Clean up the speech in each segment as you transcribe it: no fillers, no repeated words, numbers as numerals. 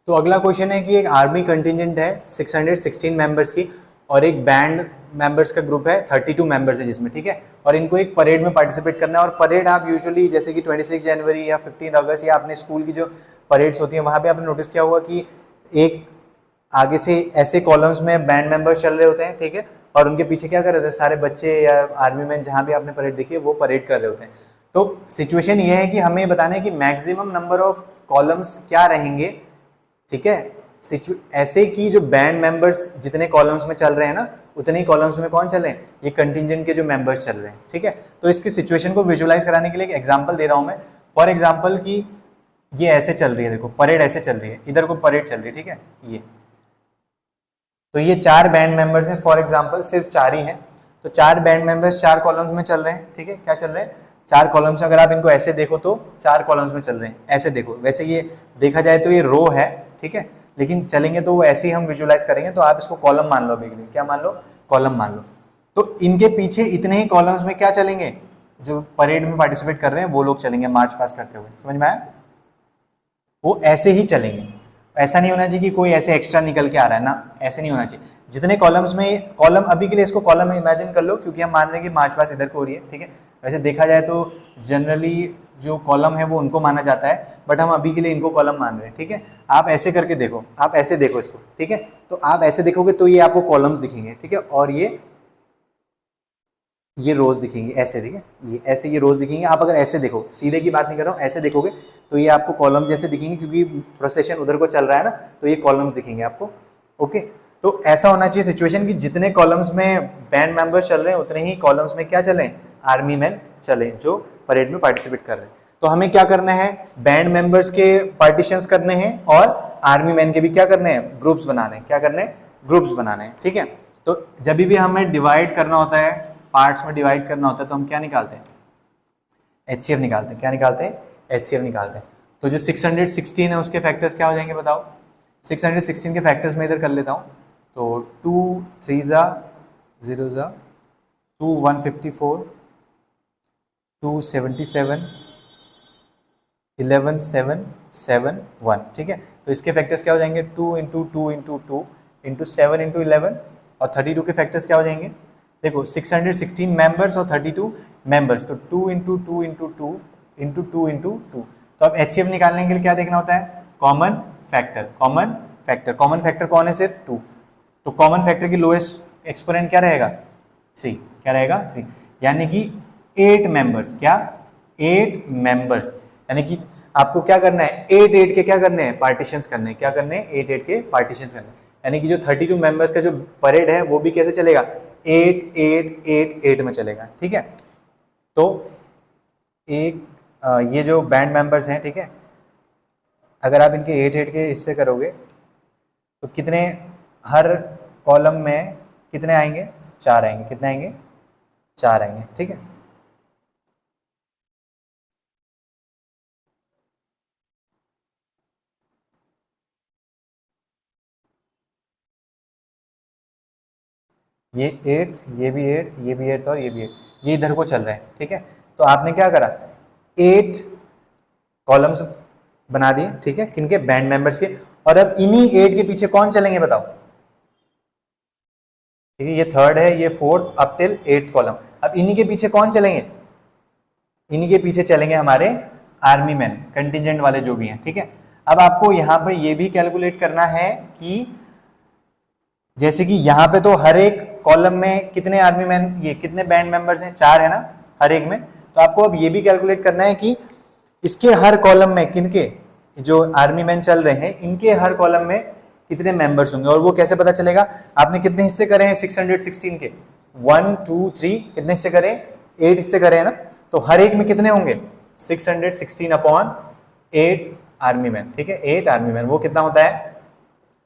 तो अगला क्वेश्चन है कि एक आर्मी कंटिजेंट है 616 मेंबर्स की और एक बैंड मेंबर्स का ग्रुप है 32 मेंबर्स है जिसमें, ठीक है, और इनको एक परेड में पार्टिसिपेट करना है। और परेड आप यूजुअली जैसे कि 26 जनवरी या 15 अगस्त या अपने स्कूल की जो परेड्स होती हैं वहाँ पे आपने नोटिस किया होगा कि एक आगे से ऐसे कॉलम्स में बैंड मेंबर्स चल रहे होते हैं, ठीक है, और उनके पीछे क्या कर रहे होते हैं, सारे बच्चे या आर्मी मैन जहाँ भी आपने परेड देखी है वो परेड कर रहे होते हैं। तो सिचुएशन ये है कि हमें बताना है कि मैक्सिमम नंबर ऑफ कॉलम्स क्या रहेंगे, ठीक है, ऐसे कि जो बैंड मेंबर्स जितने कॉलम्स में चल रहे हैं ना उतने ही कॉलम्स में कौन चल रहे हैं, ये कंटिजेंट के जो मेंबर्स चल रहे हैं, ठीक है। तो इसकी सिचुएशन को विजुअलाइज कराने के लिए एक एग्जांपल दे रहा हूं मैं। फॉर एग्जांपल कि ये ऐसे चल रही है, देखो परेड ऐसे चल रही है, इधर को परेड चल रही है, ठीक है, ये तो ये 4 बैंड मेंबर्स हैं, फॉर एग्जांपल सिर्फ 4 ही हैं, तो 4 बैंड मेंबर्स 4 कॉलम्स में चल रहे हैं, ठीक है, क्या चल रहे हैं, 4 कॉलम्स। अगर आप इनको ऐसे देखो तो 4 कॉलम्स में चल रहे हैं, ऐसे देखो, वैसे ये देखा जाए तो ये रो है, ठीक है, लेकिन चलेंगे तो वो ऐसे ही हम विजुअलाइज करेंगे, तो आप इसको कॉलम मान लो, अभी के लिए क्या मान लो, कॉलम मान लो। तो इनके पीछे इतने ही कॉलम्स में क्या चलेंगे, जो परेड में पार्टिसिपेट कर रहे हैं वो लोग चलेंगे मार्च पास करते हुए, समझ में आया, वो ऐसे ही चलेंगे। ऐसा नहीं होना चाहिए कि कोई ऐसे एक्स्ट्रा निकल के आ रहा है ना, ऐसे नहीं होना चाहिए। जितने कॉलम्स में, कॉलम अभी के लिए इसको कॉलम में इमेजिन कर लो क्योंकि हम मान रहे हैं कि मार्च पास इधर को हो रही है, ठीक है। वैसे देखा जाए तो जनरली जो कॉलम है वो उनको माना जाता है, बट हम अभी के लिए इनको कॉलम मान रहे हैं, ठीक है। आप ऐसे करके देखो, आप ऐसे देखो इसको, ठीक है, तो आप ऐसे देखोगे तो ये आपको कॉलम्स दिखेंगे, ठीक है, और ये रोज दिखेंगे ऐसे, ठीक है, ये ऐसे ये रोज दिखेंगे। आप अगर ऐसे देखो, सीधे की बात नहीं कर रहा हूँ, ऐसे देखोगे तो ये आपको कॉलम जैसे दिखेंगे क्योंकि प्रोसेशन उधर को चल रहा है ना, तो ये कॉलम्स दिखेंगे आपको, ओके। तो ऐसा होना चाहिए सिचुएशन कि जितने कॉलम्स में बैंड मेंबर्स चल रहे हैं उतने ही कॉलम्स में क्या चलें, आर्मी मैन चलें जो परेड में पार्टिसिपेट कर रहे हैं। तो हमें क्या करना है, बैंड मेंबर्स के पार्टीशंस करने हैं और आर्मी मैन के भी क्या करने हैं, ग्रुप्स बनाने हैं, क्या करने हैं, ग्रुप्स बनाने हैं, ठीक है। तो जब भी हमें डिवाइड करना होता है, पार्ट्स में डिवाइड करना होता है, तो हम क्या निकालते हैं, HCF निकालते हैं, क्या निकालते हैं, HCF निकालते हैं। तो जो 616 है उसके फैक्टर्स क्या हो जाएंगे बताओ, 616 के फैक्टर्स में इधर कर लेता हूँ, तो 2 3 ज़ा 0 ज़ा 2 154 2 77 11 7 7 1, ठीक है। तो इसके फैक्टर्स क्या हो जाएंगे, 2 इंटू 2 इंटू 2 इंटू 7 इंटू 11, और 32 के फैक्टर्स क्या हो जाएंगे, देखो 616 मेंबर्स और 32 मेंबर्स, तो 2 इंटू 2 इंटू 2 इंटू 2 इंटू 2। तो अब HCF निकालने के लिए क्या देखना होता है, common factor, common factor, common factor कौन है, सिर्फ 2, तो कॉमन फैक्टर की लोएस्ट एक्सपोनेंट क्या रहेगा, 3, क्या रहेगा 3, यानी कि 8 मेंबर्स, क्या 8 मेंबर्स, यानी कि आपको क्या करना है, 8 के क्या करने हैं, पार्टीशंस करने हैं, क्या करने हैं, 8 के पार्टीशंस करने हैं, यानी कि जो 32 मेंबर्स का जो परेड है वो भी कैसे चलेगा, 8 8 8 8 में चलेगा, ठीक है। तो एक ये जो बैंड मेंबर्स हैं, ठीक है, अगर आप इनके 8 8 के हिस्से करोगे तो कितने, हर कॉलम में कितने आएंगे, 4 आएंगे, कितने आएंगे, 4 आएंगे, ठीक है। ये 8th, ये भी 8th, ये भी 8th और ये भी 8th, ये इधर को चल रहे हैं, ठीक है। तो आपने क्या करा, 8 कॉलम्स बना दिए, ठीक है, किनके, बैंड मेंबर्स के, और अब इन्हीं 8 के पीछे कौन चलेंगे बताओ, ठीक है, ये 3rd है, ये 4th, up till 8th column, अब इन्हीं के पीछे कौन चलेंगे, इन्हीं के पीछे चलेंगे हमारे आर्मी मैन, कंटिजेंट वाले जो भी हैं, ठीक है। अब आपको यहाँ पे ये भी कैलकुलेट करना है कि जैसे कि यहाँ पे तो हर एक कॉलम में कितने आर्मी मैन, ये कितने बैंड मेंबर्स हैं, 4 है ना हर एक में, तो आपको अब ये भी कैलकुलेट करना है कि इसके हर कॉलम में किनके, जो आर्मी मैन चल रहे हैं इनके हर कॉलम में कितने मेंबर्स होंगे, और वो कैसे पता चलेगा, आपने कितने हिस्से करे हैं 616 के, 1 2 3 कितने हिस्से करे, 8 हिस्से करे हैं ना, तो हर एक में कितने होंगे, 616 अपॉन 8 आर्मी मैन, ठीक है, 8 आर्मी मैन, वो कितना होता है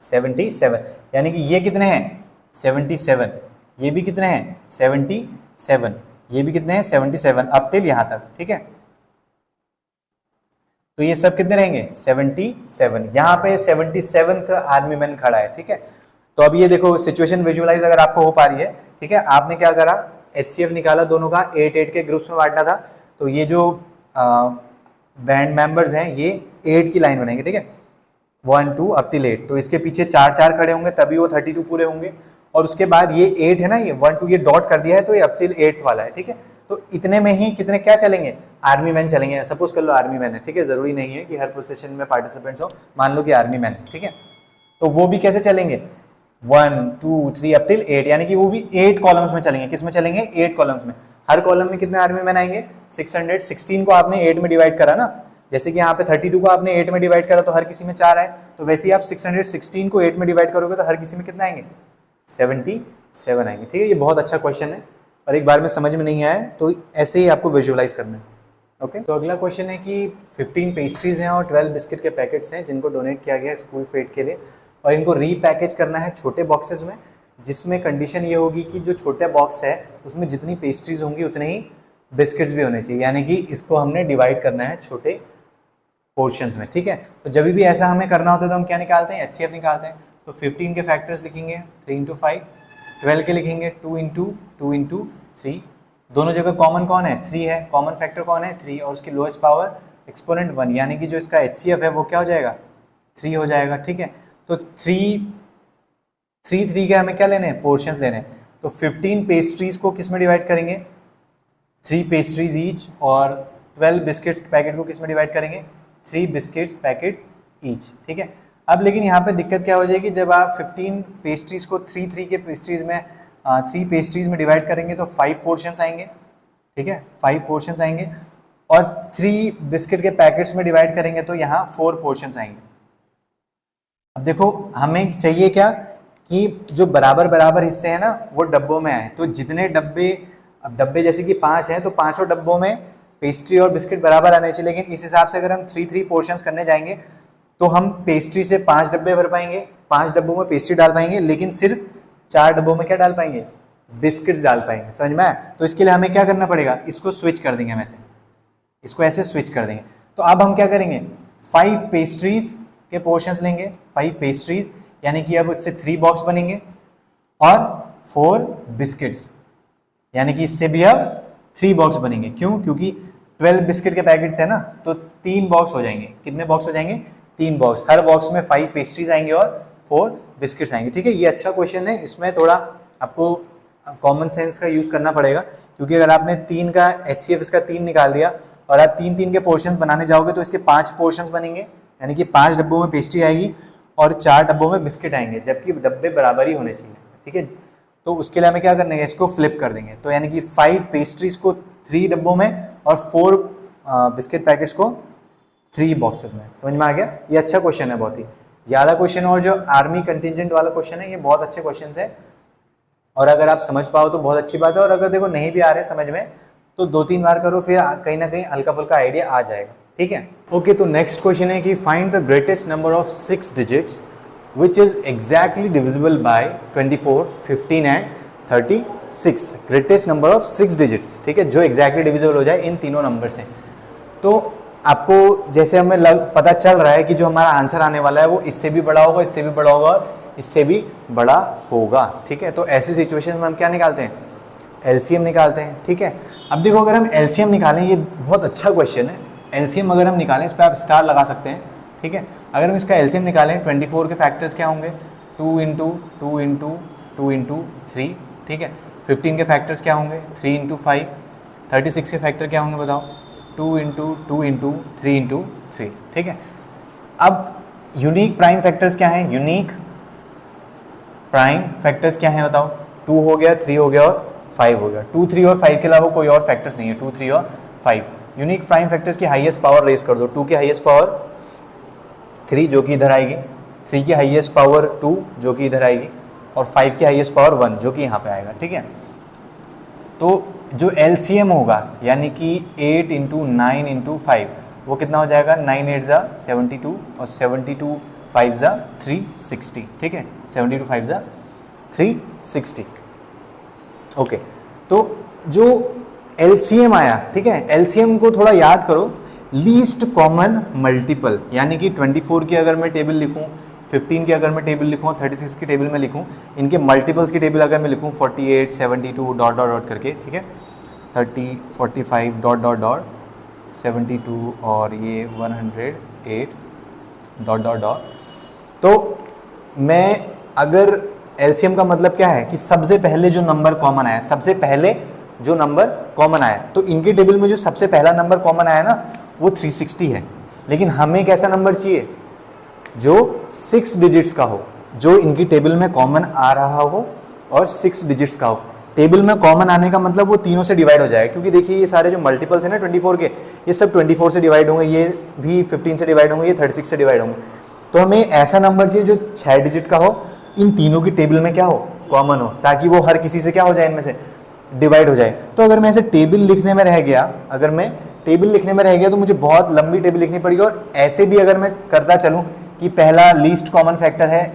77, यानी कि ये कितने हैं 77, ये भी कितने हैं 77, ये भी कितने हैं 77, अप टिल यहां तक, ठीक है। तो ये सब कितने रहेंगे 77, यहाँ पे 77th आर्मी मैन खड़ा है, ठीक है। तो अब ये देखो सिचुएशन विजुअलाइज अगर आपको हो पा रही है, ठीक है, आपने क्या करा, HCF निकाला दोनों का, 8 8 के ग्रुप्स में बांटना था, तो ये जो बैंड मेंबर्स हैं ये 8 की लाइन बनाएंगे, ठीक है, 1 2 अप टिल 8, तो इसके पीछे 4 4 खड़े होंगे तभी वो 32 पूरे होंगे। और उसके बाद ये 8 है ना, ये 1 2 ये डॉट कर दिया है तो ये अप टिल 8 वाला है, ठीक है। तो इतने में ही कितने क्या चलेंगे, आर्मी मैन चलेंगे। सपोज कर लो आर्मी मैन है, ठीक है, जरूरी नहीं है कि हर प्रोसेशन में पार्टिसिपेंट्स हो, मान लो कि आर्मी मैन है, ठीक है। तो वो भी कैसे चलेंगे, 1 2 3 अप टिल 8, यानी कि वो भी 8 कॉलम्स में चलेंगे। किस में चलेंगे, 8 कॉलम्स में। हर कॉलम में कितने आर्मी मैन आएंगे, 616 को आपने 8 में डिवाइड करा ना, जैसे कि यहाँ पे 32 को आपने 8 में डिवाइड करा तो हर किसी में 4 आए, तो वैसे ही आप 616 को 8 में डिवाइड करोगे तो हर किसी में कितना आएंगे, 77 आएंगे, ठीक है। ये बहुत अच्छा क्वेश्चन है और एक बार में समझ में नहीं आया तो ऐसे ही आपको विजुअलाइज करना है, ओके। तो अगला क्वेश्चन है कि 15 पेस्ट्रीज हैं और 12 बिस्किट के पैकेट्स हैं जिनको डोनेट किया गया है स्कूल फेड के लिए, और इनको रीपैकेज करना है छोटे बॉक्सेस में, जिसमें कंडीशन ये होगी कि जो छोटे बॉक्स है उसमें जितनी पेस्ट्रीज होंगी उतने ही बिस्किट्स भी होने चाहिए, यानी कि इसको हमने डिवाइड करना है छोटे पोर्शंस में, ठीक है। तो जब भी ऐसा हमें करना होता है तो हम क्या निकालते हैं, HCF निकालते हैं। तो 15 के फैक्टर्स लिखेंगे 3 × 5, 12 के लिखेंगे 2 × 2 × 3, दोनों जगह कॉमन कौन है, 3 है, कॉमन फैक्टर कौन है, 3, और उसकी लोएस्ट पावर एक्सपोनेंट 1, यानी कि जो इसका HCF है वो क्या हो जाएगा, 3 हो जाएगा, ठीक है। तो 3 के हमें क्या लेने हैं, पोर्शंस लेने हैं। तो 15 पेस्ट्रीज को किस में डिवाइड करेंगे, 3 पेस्ट्रीज ईच, और 12 बिस्किट्स पैकेट को किस में डिवाइड करेंगे, 3 बिस्किट्स पैकेट ईच, ठीक है। अब लेकिन यहाँ पे दिक्कत क्या हो जाएगी, जब आप 15 पेस्ट्रीज को 3 के पेस्ट्रीज में 3 पेस्ट्रीज में डिवाइड करेंगे तो 5 पोर्शंस आएंगे, ठीक है, 5 पोर्शंस आएंगे, और 3 बिस्किट के पैकेट्स में डिवाइड करेंगे तो यहाँ 4 पोर्शंस आएंगे। अब देखो हमें चाहिए क्या कि जो बराबर बराबर हिस्से हैं ना वो डब्बों में आए, तो जितने डब्बे, अब डब्बे जैसे कि 5 हैं तो 5 डब्बों में पेस्ट्री और बिस्किट बराबर आने चाहिए, लेकिन इस हिसाब से अगर हम 3 पोर्शंस करने जाएंगे तो हम पेस्ट्री से 5 डब्बे भर पाएंगे, 5 डब्बों में पेस्ट्री डाल पाएंगे, लेकिन सिर्फ 4 डब्बों में क्या डाल पाएंगे, बिस्किट्स डाल पाएंगे, समझ में आया। तो इसके लिए हमें क्या करना पड़ेगा, इसको स्विच कर देंगे, हम ऐसे इसको ऐसे स्विच कर देंगे। तो अब हम क्या करेंगे, 5 पेस्ट्रीज के पोर्शंस लेंगे, 5 पेस्ट्रीज, यानी कि अब इससे 3 बॉक्स बनेंगे, और 4 बिस्किट्स, यानी कि इससे भी अब 3 बॉक्स बनेंगे। क्यों, क्योंकि 12 बिस्किट के पैकेट्स है ना, तो 3 बॉक्स हो जाएंगे। कितने बॉक्स हो जाएंगे, 3 बॉक्स, हर बॉक्स में 5 पेस्ट्रीज आएंगे और 4 बिस्किट्स आएंगे, ठीक है। ये अच्छा क्वेश्चन है, इसमें थोड़ा आपको कॉमन सेंस का यूज करना पड़ेगा, क्योंकि अगर आपने 3 का HCF इसका 3 निकाल दिया और आप 3 के पोर्शंस बनाने जाओगे तो इसके 5 पोर्शंस बनेंगे, यानी कि 5 डब्बों में पेस्ट्री आएगी और 4 डब्बों में बिस्किट आएंगे, जबकि डब्बे बराबर ही होने चाहिए, ठीक है। तो उसके लिए हमें क्या करना है, इसको फ्लिप कर देंगे, तो यानी कि 5 पेस्ट्रीज को 3 डब्बों में और 4 बिस्किट पैकेट्स को 3 बॉक्सेस में। समझ में आ गया, ये अच्छा क्वेश्चन है, बहुत ही ज़्यादा क्वेश्चन। और जो आर्मी कंटिजेंट वाला क्वेश्चन है ये बहुत अच्छे क्वेश्चन है, और अगर आप समझ पाओ तो बहुत अच्छी बात है, और अगर देखो नहीं भी आ रहे समझ में तो 2-3 बार करो, फिर कहीं ना कहीं हल्का फुल्का आइडिया आ जाएगा, ठीक है। ओके, तो नेक्स्ट क्वेश्चन है कि find the greatest number of 6 digits which is exactly divisible by 24, 15 and 36। Greatest number of 6 digits, ठीक है, जो एग्जैक्टली डिविजिबल हो जाए इन तीनों नंबर से। तो आपको जैसे हमें पता चल रहा है कि जो हमारा आंसर आने वाला है वो इससे भी बड़ा होगा, इससे भी बड़ा होगा और इससे भी बड़ा होगा, ठीक है। तो ऐसी सिचुएशन में हम क्या निकालते हैं, LCM निकालते हैं, ठीक है। अब देखो अगर हम LCM निकालें, ये बहुत अच्छा क्वेश्चन है, LCM अगर हम निकालें इस पर आप स्टार लगा सकते हैं, ठीक है। अगर हम इसका LCM निकालें 24 के फैक्टर्स क्या होंगे, 2 × 2 × 2 × 3, ठीक है। 15 के फैक्टर्स क्या होंगे, 3 × 5, 36 के फैक्टर क्या होंगे बताओ, 2 × 2 × 3 × 3, ठीक है। अब यूनिक प्राइम फैक्टर्स क्या हैं, यूनिक प्राइम फैक्टर्स क्या हैं बताओ, 2 हो गया, 3 हो गया और 5 हो गया। 2, 3 और 5 के अलावा कोई और फैक्टर्स नहीं है, 2, 3 और 5। यूनिक प्राइम फैक्टर्स की हाईएस्ट पावर रेस कर दो, 2 की हाईएस्ट पावर 3 जो कि इधर आएगी, 3 की हाईएस्ट पावर 2 जो कि इधर आएगी, और 5 की हाईएस्ट पावर 1 जो कि यहाँ पे आएगा, ठीक है। तो जो LCM होगा यानी कि 8 × 9 × 5 वो कितना हो जाएगा, 9 8 ज़ा 72 और 72 5 ज़ा 360, ठीक है, 72 5 ज़ा 360। ओके, तो जो LCM आया, ठीक है, LCM को थोड़ा याद करो, लीस्ट कॉमन मल्टीपल, यानी कि 24 की अगर मैं टेबल लिखूं, 15 की अगर मैं टेबल लिखूं, 36 की टेबल में लिखूं, इनके मल्टीपल्स की टेबल अगर मैं लिखूं 48, 72 डॉट डॉट डॉट करके, ठीक है, 30, 45 डॉट डॉट डॉट 72 और ये 108 डॉट डॉट डॉट, तो मैं अगर एलसीएम का मतलब क्या है कि सबसे पहले जो नंबर कॉमन आया, सबसे पहले जो नंबर कॉमन आया, तो इनके टेबल में जो सबसे पहला नंबर कॉमन आया ना वो 360 है, लेकिन हमें कैसा नंबर चाहिए जो 6 डिजिट्स का हो, जो इनकी टेबल में कॉमन आ रहा हो और 6 डिजिट्स का हो। टेबल में कॉमन आने का मतलब वो तीनों से डिवाइड हो जाएगा, क्योंकि देखिए ये सारे जो मल्टीपल्स है ना 24 के, ये सब 24 से डिवाइड होंगे, ये भी 15 से डिवाइड होंगे, ये 36 से डिवाइड होंगे। तो हमें ऐसा नंबर चाहिए जो 6 डिजिट का हो, इन तीनों की टेबल में क्या हो, कॉमन हो, ताकि वो हर किसी से क्या हो जाए, इनमें से डिवाइड हो जाए। तो अगर मैं ऐसे टेबल लिखने में रह गया, अगर मैं टेबल लिखने में रह गया तो मुझे बहुत लंबी टेबल लिखनी पड़ेगी। और ऐसे भी अगर मैं करता चलूँ कि पहला लीस्ट कॉमन फैक्टर है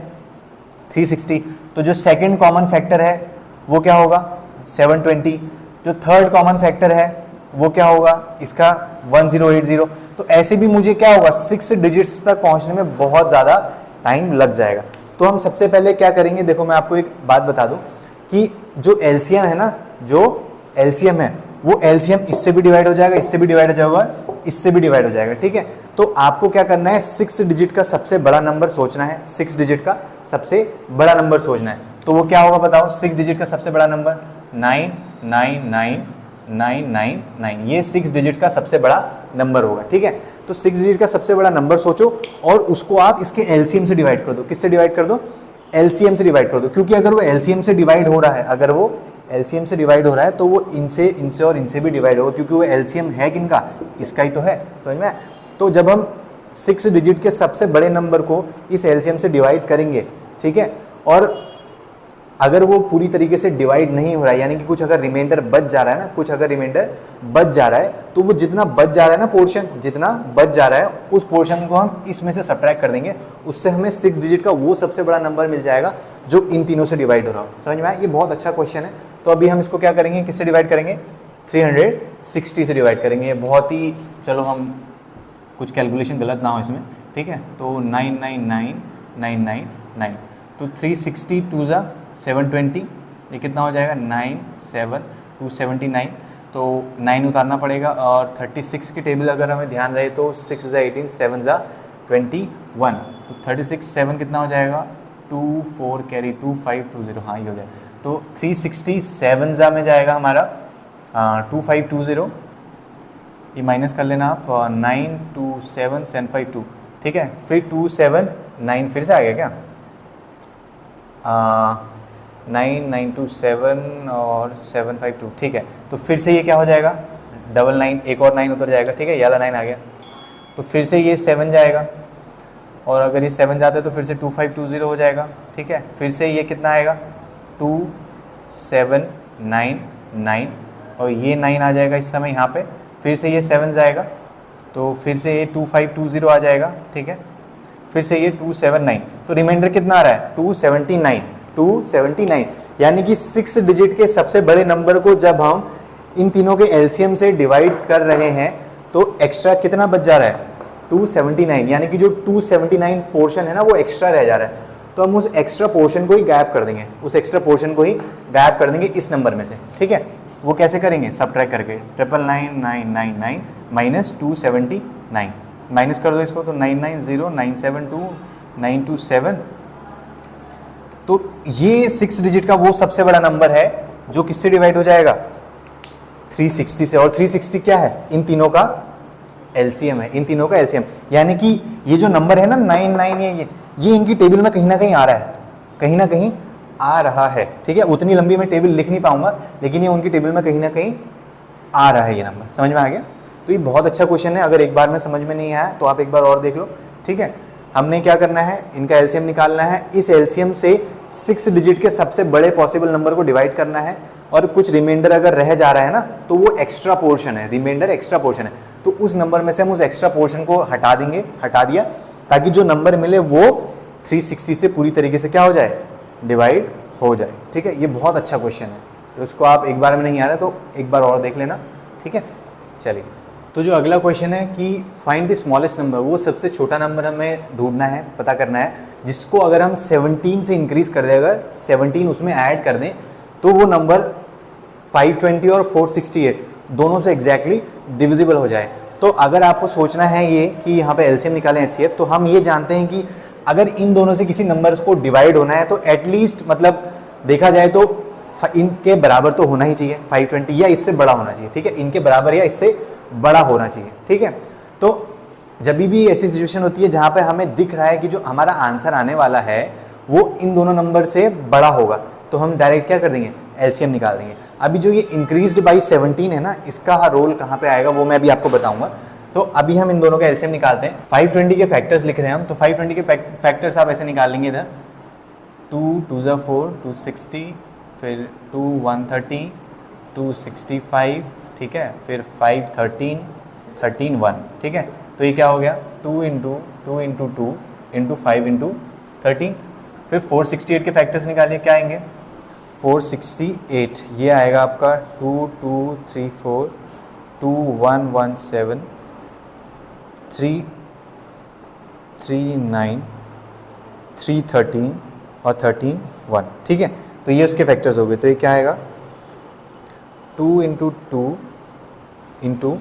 360, तो जो सेकंड कॉमन फैक्टर है वो क्या होगा 720, जो थर्ड कॉमन फैक्टर है वो क्या होगा इसका 1080। तो ऐसे भी मुझे क्या होगा 6 डिजिट्स तक पहुंचने में बहुत ज़्यादा टाइम लग जाएगा। तो हम सबसे पहले क्या करेंगे, देखो मैं आपको एक बात बता दूं कि जो एलसीएम है ना, जो एलसीएम है वो एलसीएम इससे भी डिवाइड हो जाएगा, इससे भी डिवाइड हो जाएगा, इससे भी डिवाइड हो जाएगा, ठीक है। तो आपको क्या करना है 6 डिजिट का सबसे बड़ा नंबर सोचना है, 6 डिजिट का सबसे बड़ा नंबर सोचना है। तो वो क्या होगा बताओ, 6 डिजिट का सबसे बड़ा नंबर 999999, ये 6 डिजिट का सबसे बड़ा नंबर होगा, ठीक है। तो 6 डिजिट का सबसे बड़ा नंबर सोचो और उसको आप इसके एलसीएम से डिवाइड कर दो। किससे डिवाइड कर दो, एलसीएम से डिवाइड कर दो, क्योंकि अगर वो एलसीएम से डिवाइड हो रहा है, अगर वो एलसीएम से डिवाइड हो रहा है तो वो इनसे, इनसे और इनसे भी डिवाइड होगा, क्योंकि वो एलसीएम है किनका, इसका ही तो है, समझ में। तो जब हम 6 डिजिट के सबसे बड़े नंबर को इस एलसीएम से डिवाइड करेंगे, ठीक है, और अगर वो पूरी तरीके से डिवाइड नहीं हो रहा है, यानी कि कुछ अगर रिमाइंडर बच जा रहा है ना, कुछ अगर रिमाइंडर बच जा रहा है, तो वो जितना बच जा रहा है ना पोर्शन, जितना बच जा रहा है उस पोर्शन को हम इसमें से सब्ट्रैक्ट कर देंगे, उससे हमें 6 डिजिट का वो सबसे बड़ा नंबर मिल जाएगा जो इन तीनों से डिवाइड हो रहा हो। समझ में आया, ये बहुत अच्छा क्वेश्चन है। तो अभी हम इसको क्या करेंगे, किससे डिवाइड करेंगे, 360 से डिवाइड करेंगे। ये बहुत ही, चलो हम कुछ कैलकुलेशन गलत ना हो इसमें, ठीक है। तो 999999, तो 360 2 ज़ा 720, ये कितना हो जाएगा 97279, तो 9 उतारना पड़ेगा। और 36 की टेबल अगर हमें ध्यान रहे तो 6 ज़ा 18, 7 ज़ा 21, तो 36 7 कितना हो जाएगा 2 4 कैरी 2520, हाँ ये हो जाएगा। तो 367 ज़ा में जाएगा हमारा 2520, ये माइनस कर लेना आप, 927752, ठीक है। फिर 279 फिर से आ गया क्या, 9927 और 752, ठीक है। तो फिर से ये क्या हो जाएगा 99, एक और 9 उतर जाएगा, ठीक है, ये वाला 9 आ गया। तो फिर से ये 7 जाएगा, और अगर ये 7 जाता है तो फिर से 2520 हो जाएगा, ठीक है। फिर से ये कितना आएगा 2799, और ये 9 आ जाएगा इस समय यहाँ पे। फिर से ये 7 जाएगा, तो फिर से ये 2520 आ जाएगा, ठीक है। फिर से ये 279, तो रिमाइंडर कितना आ रहा है 279, यानी कि 6 डिजिट के सबसे बड़े नंबर को जब हम इन तीनों के एलसीएम से डिवाइड कर रहे हैं तो एक्स्ट्रा कितना बच जा रहा है 279, यानी कि जो 279 पोर्शन है ना वो एक्स्ट्रा रह जा रहा है। तो हम उस एक्स्ट्रा पोर्शन को ही गायब कर देंगे, उस एक्स्ट्रा पोर्शन को ही गायब कर देंगे इस नंबर में से, ठीक है। वो कैसे करेंगे, सब्ट्रैक्ट करके 99999 माइनस 279, माइनस कर दो इसको, तो 990972 तो ये 6 डिजिट का वो सबसे बड़ा नंबर है जो किससे डिवाइड हो जाएगा 360 से। और 360 क्या है, इन तीनों का एलसीएम है, इन तीनों का एलसीएम, यानी कि ये जो नंबर है ना 99, ये इनकी टेबल में कहीं ना कहीं आ रहा है, कहीं ना कहीं आ रहा है, ठीक है। उतनी लंबी मैं टेबल लिख नहीं पाऊंगा, लेकिन ये उनकी टेबल में कहीं ना कहीं आ रहा है ये नंबर, समझ में आ गया। तो ये बहुत अच्छा क्वेश्चन है, अगर एक बार में समझ में नहीं आया तो आप एक बार और देख लो, ठीक है। हमने क्या करना है, इनका एलसीएम निकालना है, इस एलसीएम से 6 डिजिट के सबसे बड़े पॉसिबल नंबर को डिवाइड करना है, और कुछ रिमाइंडर अगर रह जा रहा है ना तो वो एक्स्ट्रा पोर्शन है, रिमाइंडर एक्स्ट्रा पोर्शन है, तो उस नंबर में से हम उस एक्स्ट्रा पोर्शन को हटा देंगे, हटा दिया, ताकि जो नंबर मिले वो 360 से पूरी तरीके से क्या हो जाए, डिवाइड हो जाए, ठीक है। ये बहुत अच्छा क्वेश्चन है, तो उसको आप एक बार में नहीं आ रहा तो एक बार और देख लेना, ठीक है। चलिए, तो जो अगला क्वेश्चन है कि फाइंड द स्मॉलेस्ट नंबर, वो सबसे छोटा नंबर हमें ढूंढना है, पता करना है, जिसको अगर हम 17 से इंक्रीज कर दें, अगर 17 उसमें ऐड कर दें तो वो नंबर 520 और 468 दोनों से एग्जैक्टली डिविजिबल हो जाए। तो अगर आपको सोचना है ये कि यहाँ पे एलसीएम निकालें एचसीएफ, तो हम ये जानते हैं कि अगर इन दोनों से किसी नंबर्स को डिवाइड होना है तो एटलीस्ट मतलब देखा जाए तो इनके बराबर तो होना ही चाहिए 520 या इससे बड़ा होना चाहिए, ठीक है, इनके बराबर या इससे बड़ा होना चाहिए, ठीक है। तो जब भी ऐसी सिचुएशन होती है जहां पे हमें दिख रहा है कि जो हमारा आंसर आने वाला है वो इन दोनों नंबर से बड़ा होगा, तो हम डायरेक्ट क्या कर देंगे, एलसीएम निकाल देंगे। अभी जो ये इंक्रीज्ड बाई 17 है ना, इसका रोल कहाँ पे आएगा वो मैं अभी आपको बताऊंगा। तो अभी हम इन दोनों का एलसीएम निकालते हैं। 520 के फैक्टर्स लिख रहे हैं हम, तो 520 के फैक्टर्स आप ऐसे निकाल लेंगे इधर, 2 2 ज़ा 4 260, फिर 2 130 265, ठीक है, फिर 5 13 13 1, ठीक है। तो ये क्या हो गया 2 इंटू 2 इंटू 2 इंटू 5 इंटू 13। फिर 468 के फैक्टर्स निकालिए, क्या आएंगे 468, ये आएगा आपका 2 2 3 4 2 1 1 7 3 3 9 3 13 और 13 1, ठीक है। तो ये उसके फैक्टर्स हो गए। तो ये क्या आएगा 2 इंटू 2 इंटू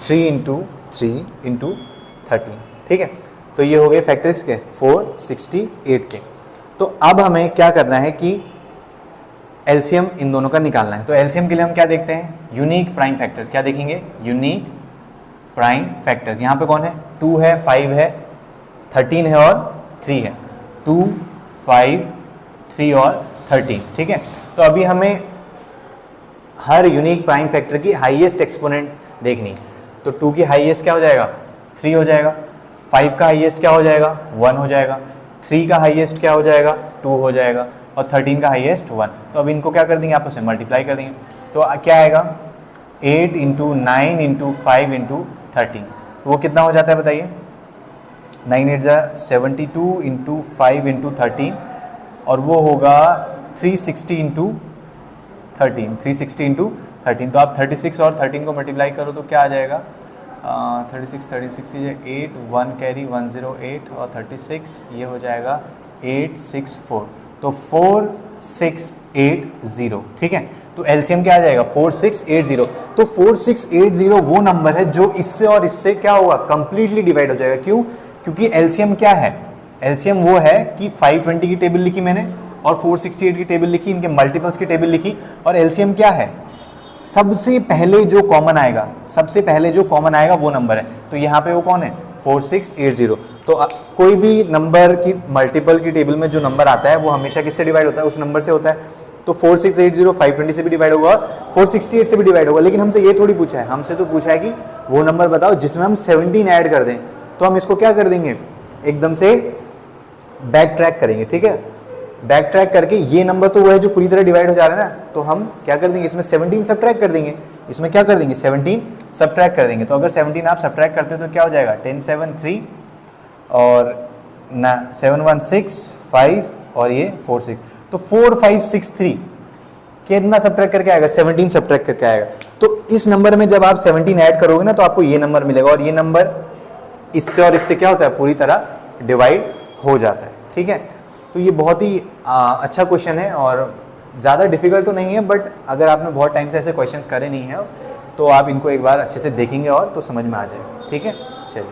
3 इंटू 3 इंटू 13, ठीक है। तो ये हो गए फैक्टर्स के 468 के। तो अब हमें क्या करना है कि एलसीएम इन दोनों का निकालना है। तो एलसीएम के लिए हम क्या देखते हैं, यूनिक प्राइम फैक्टर्स। क्या देखेंगे, यूनिक प्राइम फैक्टर्स। यहाँ पे कौन है, 2 है, 5 है, 13 है और 3 है। 2 5 3 और 13, ठीक है। तो अभी हमें हर यूनिक प्राइम फैक्टर की हाईएस्ट एक्सपोनेंट देखनी है। तो 2 की हाईएस्ट क्या हो जाएगा, 3 हो जाएगा। 5 का हाईएस्ट क्या हो जाएगा, 1 हो जाएगा। 3 का हाईएस्ट क्या हो जाएगा, 2 हो जाएगा। और 13 का हाईएस्ट 1। तो अब इनको क्या कर देंगे, आपस में मल्टीप्लाई कर देंगे। तो क्या आएगा 8 इंटू 9 इंटू 5 इंटू 13, वो कितना हो जाता है बताइए, 9 8 ज़ा 72 इंटू 5 इंटू 13, और वो होगा 360 इंटू 13, 360 इंटू 13। तो आप 36 और 13 को मल्टीप्लाई करो तो क्या आ जाएगा, 36 ये 8 1 कैरी 108 और 36 ये हो जाएगा 864। तो 4680, ठीक है। तो एलसीएम क्या आ जाएगा 4680। तो 4680 वो नंबर है जो इससे और इससे क्या होगा, कंप्लीटली डिवाइड हो जाएगा। क्यों, क्योंकि एलसीएम क्या है, एलसीएम वो है कि 520 की टेबल लिखी मैंने और 468 की टेबल लिखी, इनके मल्टीपल्स की टेबल लिखी, और एलसीएम क्या है, सबसे पहले जो कॉमन आएगा, सबसे पहले जो कॉमन आएगा वो नंबर है। तो यहाँ पे वो कौन है, 4680। तो कोई भी नंबर की मल्टीपल की टेबल में जो नंबर आता है वो हमेशा किससे डिवाइड होता है, उस नंबर से होता है। तो 4680 520 से भी डिवाइड होगा, 468 से भी डिवाइड होगा। लेकिन हमसे ये थोड़ी पूछा है, हमसे तो पूछा है कि वो नंबर बताओ जिसमें हम 17 ऐड कर दें। तो हम इसको क्या कर देंगे, एकदम से बैक ट्रैक करेंगे, ठीक है। बैक ट्रैक करके ये नंबर तो वो है जो पूरी तरह डिवाइड हो जा रहा है ना, तो हम क्या कर देंगे, इसमें 17 सब्ट्रैक्ट कर देंगे। इसमें क्या कर देंगे, 17 सब्ट्रैक्ट कर देंगे। तो अगर 17 आप सब्ट्रैक्ट करते हो तो क्या हो जाएगा, 10 7 3 और 7 1 6 5 और ये 4 6। तो 4 5 6 3 कितना सब्ट्रैक्ट करके आएगा, 17 सब्ट्रैक्ट करके आएगा। तो इस नंबर में जब आप 17 ऐड करोगे ना तो आपको ये नंबर मिलेगा, और ये नंबर इससे और इससे क्या होता है, पूरी तरह डिवाइड हो जाता है, ठीक है। तो ये बहुत ही अच्छा क्वेश्चन है और ज़्यादा डिफिकल्ट तो नहीं है, बट अगर आपने बहुत टाइम से ऐसे क्वेश्चंस करे नहीं हैं तो आप इनको एक बार अच्छे से देखेंगे और तो समझ में आ जाएगा, ठीक है। चलिए,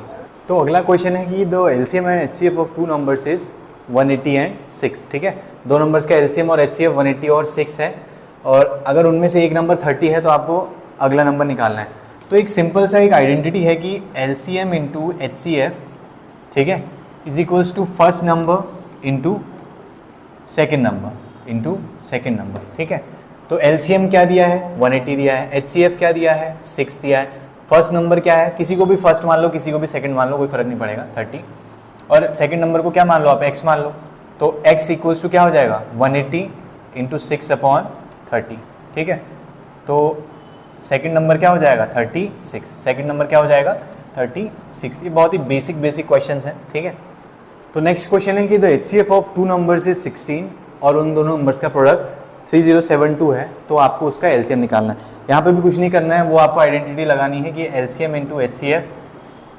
तो अगला क्वेश्चन है कि the LCM and HCF of 2 numbers is 180 and 6, ठीक है। 2 नंबर्स का एलसीएम और एचसीएफ 180 और 6 है, और अगर उनमें से एक नंबर 30 है तो आपको अगला नंबर निकालना है। तो एक सिंपल सा एक आइडेंटिटी है कि एलसीएम इंटू एचसीएफ, ठीक है, is equals to first number into second number, ठीक है। तो एलसीएम क्या दिया है, 180 दिया है, एचसीएफ क्या दिया है, 6 दिया है। फर्स्ट नंबर क्या है, किसी को भी फर्स्ट मान लो, किसी को भी सेकंड मान लो, कोई फर्क नहीं पड़ेगा, 30। और सेकंड नंबर को क्या मान लो आप, x मान लो। तो x इक्वल्स टू क्या हो जाएगा, 180 इंटू 6/30, ठीक है। तो सेकंड नंबर क्या हो जाएगा, 36। सेकंड नंबर क्या हो जाएगा, 36। ये बहुत ही बेसिक क्वेश्चंस हैं, ठीक है। तो नेक्स्ट क्वेश्चन है कि the HCF of 2 numbers is 16 और उन दोनों नंबर्स का प्रोडक्ट 3072 है, तो आपको उसका एलसीएम निकालना है। यहाँ पे भी कुछ नहीं करना है, वो आपको आइडेंटिटी लगानी है कि LCM into HCF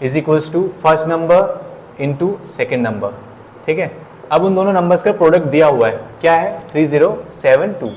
is equals to first number into second number, ठीक है। अब उन दोनों नंबर्स का प्रोडक्ट दिया हुआ है, क्या है, 3072,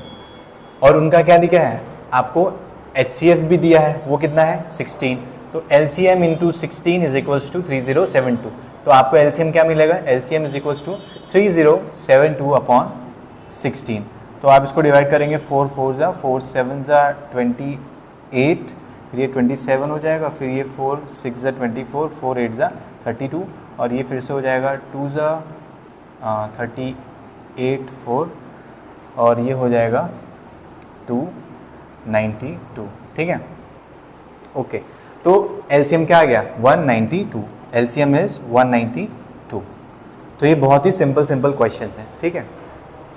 और उनका क्या दिया है आपको, एचसीएफ भी दिया है, वो कितना है, 16। तो LCM into 16 is equals to 3072। तो आपको एलसीएम क्या मिलेगा, एलसीएम इज इक्वल्स टू 3072/16। तो आप इसको डिवाइड करेंगे 4 4 ज़ा 4 7 ज़ा 28, फिर ये 27 हो जाएगा, फिर ये 4 6 ज़ा 24, 4 8 ज़ा 32, और ये फिर से हो जाएगा 2 ज़ा 38 4, और ये हो जाएगा 292। ठीक है, ओके। तो एलसीएम क्या आ गया, 192। LCM is 192। तो ये बहुत ही सिंपल क्वेश्चंस हैं। ठीक है।